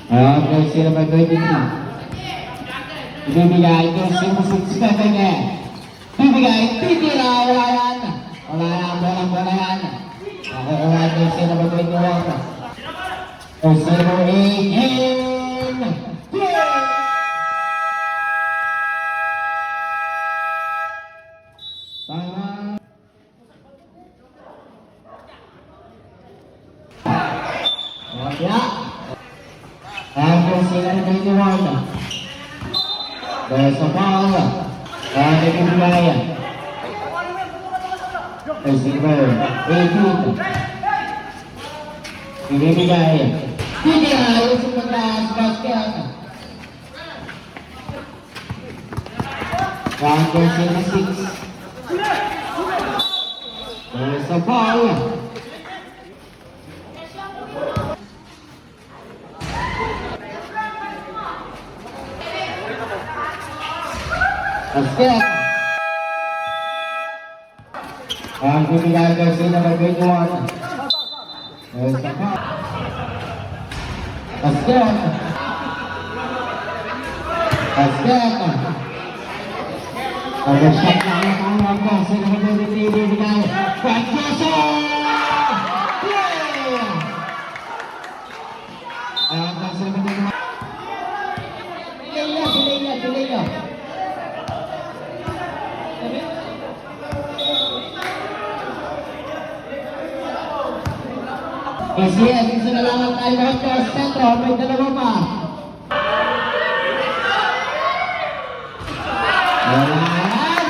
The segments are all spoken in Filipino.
Jersey number 23. Ibibigay kay Simusik sa kanya. Ibibigay, titira, wala yan. Wala yan. Nakukuha jersey number 21. Jersey number 18. Tama. Kaya. Jersey number 21. There's a ball. Ibibigay. Jersey number 18. Ibibigay. Titira, yung sumundas, basket. Jersey number 6. There's a ball. Basket. Ibibigay jersey number 21. There's a ball. Basket. Shot lang ang tawag ko. Jersey number 23 ibibigay. Francoso! Play! Jersey number 21. Delay niya. Yes, gusto na lang ang time out ko sa sentro. May dalawa pa. Wala yan.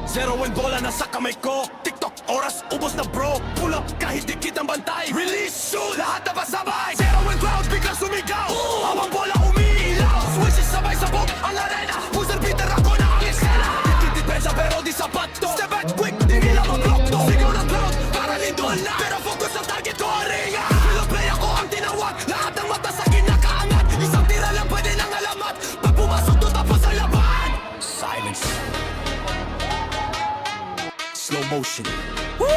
Zero and bola nasa kamay ko. TikTok, oras, ubos na bro. Pull up kahit di kitang bantay. Release, shoot, lahat na pasabay. Zero and crowd, biglang sumigaw. Habang bola umiilaw. Swishes sabay sabog ang arena. Buzzer beater ako na ang eksena. Depensa pero di sapat to. Step back quick, di nila mag-block to. Sigaw ng crowd, para lindol na. Pero focus ang target ko ang ringa. Fill play ako ang tinawag. Lahat ng mata sa kinakaangat. Isang tira lang pwede ng alamat. Pag pumasok to tapos ang laban. Silence. Slow motion. Woo!